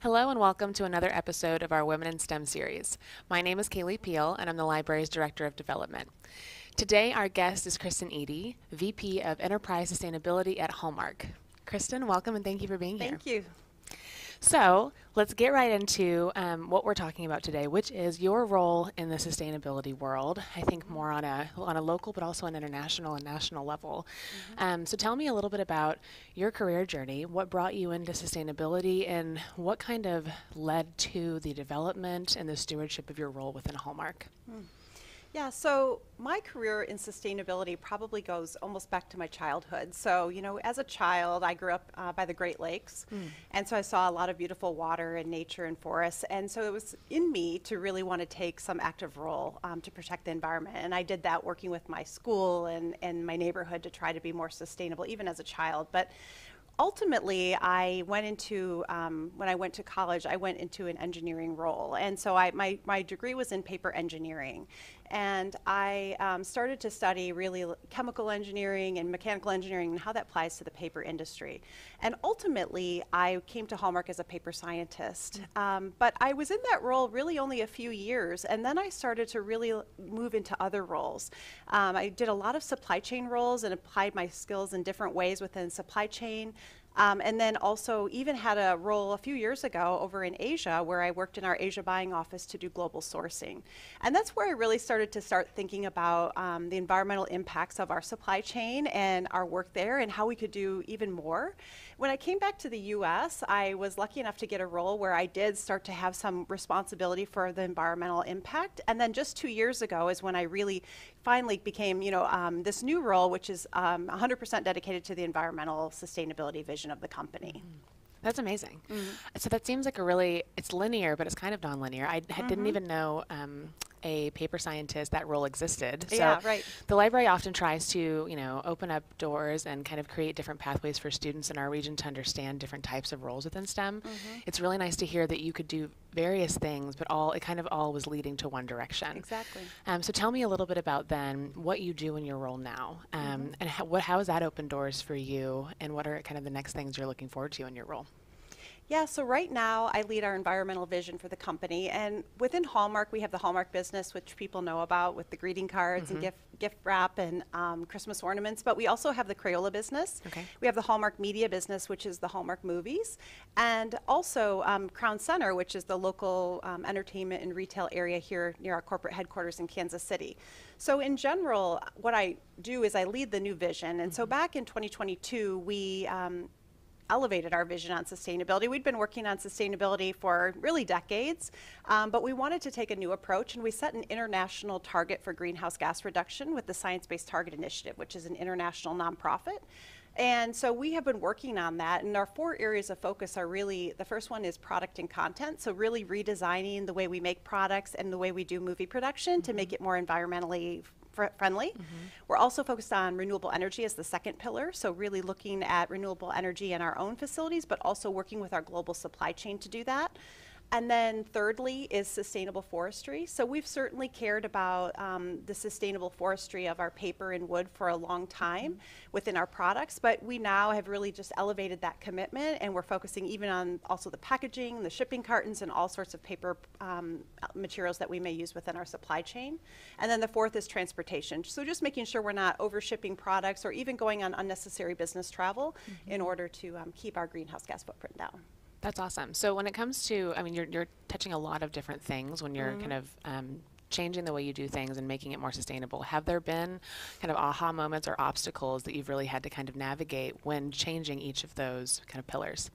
Hello and welcome to another episode of our Women in STEM series. My name is Kaylee Peile and I'm the library's Director of Development. Today our guest is Kristin Edie, VP of Enterprise Sustainability at Hallmark. Kristin, welcome and thank you for being here. Thank you. So let's get right into what we're talking about today, which is your role in the sustainability world. I think more on a local, but also an international and national level. So tell me a little bit about your career journey. What brought you into sustainability, and what kind of led to the development and the stewardship of your role within Hallmark? Yeah, so my career in sustainability probably goes almost back to my childhood. So, as a child, I grew up by the Great Lakes, and so I saw a lot of beautiful water and nature and forests, and so it was in me to really want to take some active role to protect the environment, and I did that working with my school and my neighborhood to try to be more sustainable, even as a child. But ultimately, I went into, when I went to college, I went into an engineering role. And so my degree was in paper engineering. And I started to study really chemical engineering and mechanical engineering and how that applies to the paper industry. And ultimately, I came to Hallmark as a paper scientist. But I was in that role really only a few years. And then I started to really move into other roles. I did a lot of supply chain roles and applied my skills in different ways within supply chain. And then also even had a role a few years ago over in Asia where I worked in our Asia buying office to do global sourcing. And that's where I really started to thinking about the environmental impacts of our supply chain and our work there and how we could do even more. When I came back to the US, I was lucky enough to get a role where I did start to have some responsibility for the environmental impact. And then just 2 years ago is when I really finally became, this new role, which is 100% dedicated to the environmental sustainability vision of the company. That's amazing. So that seems like it's linear, but it's kind of non-linear. I didn't even know a paper scientist, that role existed. So Yeah, right. the library often tries to, open up doors and kind of create different pathways for students in our region to understand different types of roles within STEM. It's really nice to hear that you could do various things, but it kind of all was leading to one direction. Exactly. So tell me a little bit about then what you do in your role now, and how has that opened doors for you, and what are kind of the next things you're looking forward to in your role? Yeah, so right now I lead our environmental vision for the company, and within Hallmark we have the Hallmark business, which people know about with the greeting cards and gift wrap and Christmas ornaments, but we also have the Crayola business. Okay. We have the Hallmark Media business, which is the Hallmark movies, and also Crown Center, which is the local entertainment and retail area here near our corporate headquarters in Kansas City. So in general, what I do is I lead the new vision, and so back in 2022 we elevated our vision on sustainability. We'd been working on sustainability for really decades, but we wanted to take a new approach, and we set an international target for greenhouse gas reduction with the Science-Based Target Initiative, which is an international nonprofit. And so we have been working on that, and our 4 areas of focus are really, the first one is product and content, so really redesigning the way we make products and the way we do movie production to make it more environmentally friendly. We're also focused on renewable energy as the second pillar, so really looking at renewable energy in our own facilities, but also working with our global supply chain to do that. And then thirdly is sustainable forestry. So we've certainly cared about the sustainable forestry of our paper and wood for a long time within our products, but we now have really just elevated that commitment, and we're focusing even on also the packaging, the shipping cartons, and all sorts of paper materials that we may use within our supply chain. And then the fourth is transportation. So just making sure we're not over shipping products or even going on unnecessary business travel in order to keep our greenhouse gas footprint down. That's awesome. So when it comes to, you're touching a lot of different things when you're kind of changing the way you do things and making it more sustainable. Have there been kind of aha moments or obstacles that you've really had to kind of navigate when changing each of those kind of pillars?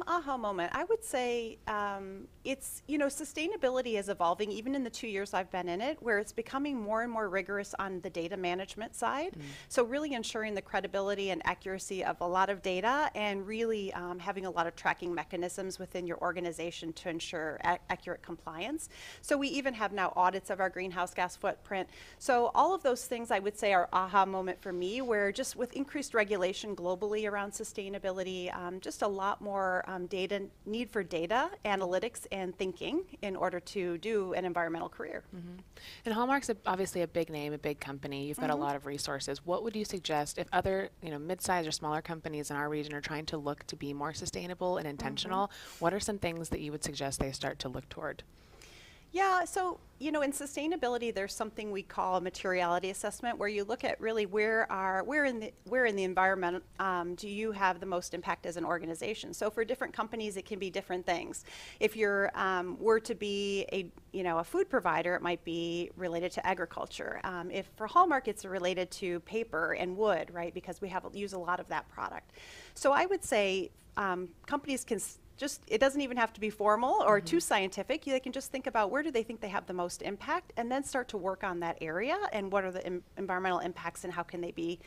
Aha moment. I would say it's, sustainability is evolving even in the 2 years I've been in it, where it's becoming more and more rigorous on the data management side. So really ensuring the credibility and accuracy of a lot of data, and really having a lot of tracking mechanisms within your organization to ensure accurate compliance. So we even have now audits of our greenhouse gas footprint. So all of those things I would say are aha moment for me, where just with increased regulation globally around sustainability, just a lot more for need for data, analytics, and thinking in order to do an environmental career. And Hallmark's obviously a big name, a big company. You've got a lot of resources. What would you suggest if other, mid-sized or smaller companies in our region are trying to look to be more sustainable and intentional? What are some things that you would suggest they start to look toward? Yeah, so, in sustainability, there's something we call a materiality assessment, where you look at really where in the environment do you have the most impact as an organization. So for different companies, it can be different things. If you're were to be a food provider, it might be related to agriculture. If for Hallmark, it's related to paper and wood, right? Because we use a lot of that product. So I would say companies can it doesn't even have to be formal or too scientific. They can just think about where do they think they have the most impact, and then start to work on that area and what are the environmental impacts and how can they be,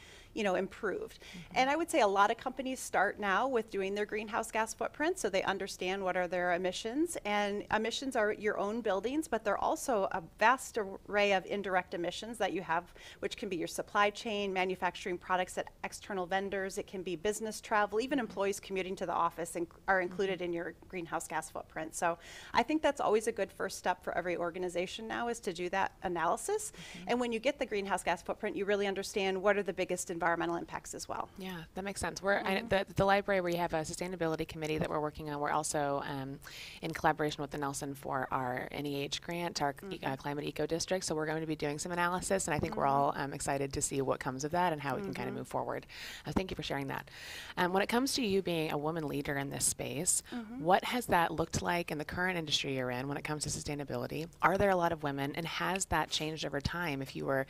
improved. And I would say a lot of companies start now with doing their greenhouse gas footprint, so they understand what are their emissions. And emissions are your own buildings, but they're also a vast array of indirect emissions that you have, which can be your supply chain, manufacturing products at external vendors. It can be business travel, even employees commuting to the office are included in your greenhouse gas footprint. So I think that's always a good first step for every organization now, is to do that analysis. And when you get the greenhouse gas footprint, you really understand what are the biggest environmental impacts as well. Yeah, that makes sense. The library, where you have a sustainability committee that we're working on, we're also in collaboration with the Nelson for our NEH grant, our Climate Eco District. So we're going to be doing some analysis, and I think we're all excited to see what comes of that and how we can kind of move forward. Thank you for sharing that. When it comes to you being a woman leader in this space, what has that looked like in the current industry you're in when it comes to sustainability? Are there a lot of women, and has that changed over time? If you were,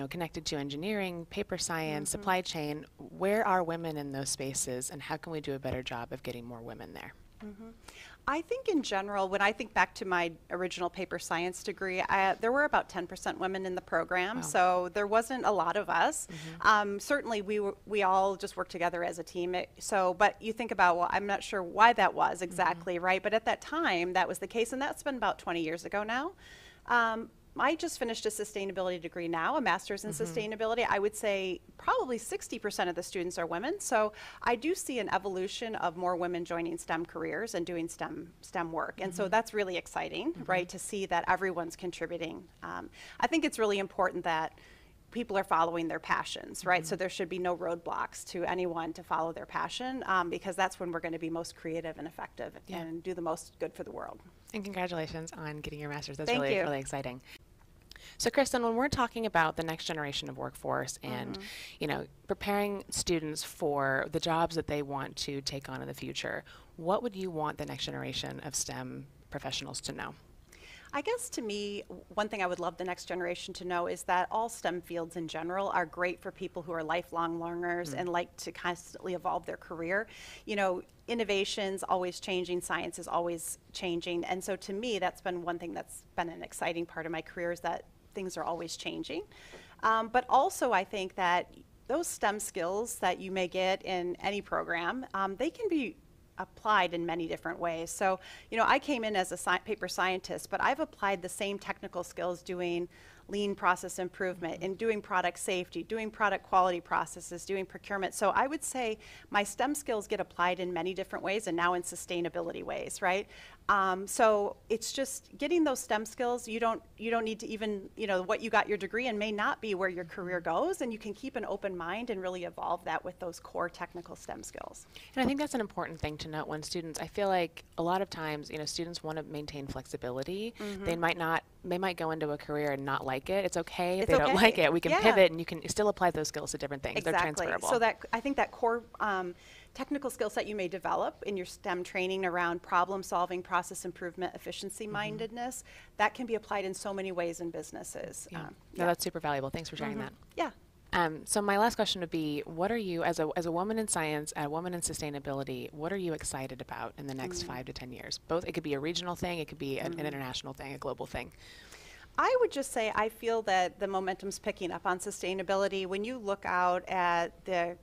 connected to engineering, paper science, supply chain, where are women in those spaces, and how can we do a better job of getting more women there? I think in general, when I think back to my original paper science degree, there were about 10% women in the program, so there wasn't a lot of us. Certainly, we all just worked together as a team. But you think about, well, I'm not sure why that was exactly, right? But at that time, that was the case, and that's been about 20 years ago now. I just finished a sustainability degree now, a master's in sustainability. I would say probably 60% of the students are women. So I do see an evolution of more women joining STEM careers and doing STEM work. And so that's really exciting, right, to see that everyone's contributing. I think it's really important that people are following their passions, right? So there should be no roadblocks to anyone to follow their passion, because that's when we're going to be most creative and effective and do the most good for the world. And congratulations on getting your master's. That's Thank you. Really exciting. So Kristin, when we're talking about the next generation of workforce and preparing students for the jobs that they want to take on in the future, what would you want the next generation of STEM professionals to know? I guess to me, one thing I would love the next generation to know is that all STEM fields in general are great for people who are lifelong learners and like to constantly evolve their career. Innovation's always changing, science is always changing, and so to me, that's been one thing that's been an exciting part of my career, is that things are always changing. But also I think that those STEM skills that you may get in any program, they can be applied in many different ways. So, I came in as a paper scientist, but I've applied the same technical skills doing lean process improvement, in doing product safety, doing product quality processes, doing procurement. So I would say my STEM skills get applied in many different ways, and now in sustainability ways, right? So it's just getting those STEM skills. You don't need to even, what you got your degree in may not be where your career goes, and you can keep an open mind and really evolve that with those core technical STEM skills. And I think that's an important thing to note when students, I feel like a lot of times, students want to maintain flexibility. They might go into a career and not like it. It's okay if they don't like it. We can pivot, and you can still apply those skills to different things. Exactly. They're transferable. So I think that core technical skill set you may develop in your STEM training around problem solving, process improvement, efficiency mindedness, that can be applied in so many ways in businesses. No, that's super valuable. Thanks for sharing that. Yeah. So my last question would be, what are you, as a woman in science, a woman in sustainability, what are you excited about in the next 5 to 10 years? Both, it could be a regional thing, it could be an international thing, a global thing. I would just say I feel that the momentum's picking up on sustainability. When you look out at the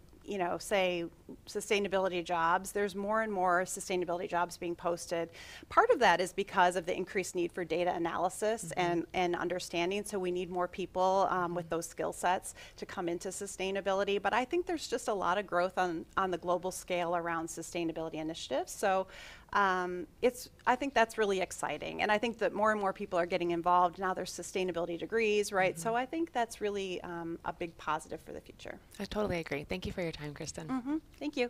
say sustainability jobs. There's more and more sustainability jobs being posted. Part of that is because of the increased need for data analysis and understanding. So we need more people with those skill sets to come into sustainability. But I think there's just a lot of growth on the global scale around sustainability initiatives. So I think that's really exciting. And I think that more and more people are getting involved. Now there's sustainability degrees, right? So I think that's really a big positive for the future. I totally agree. Thank you for your time, Kristin. Thank you.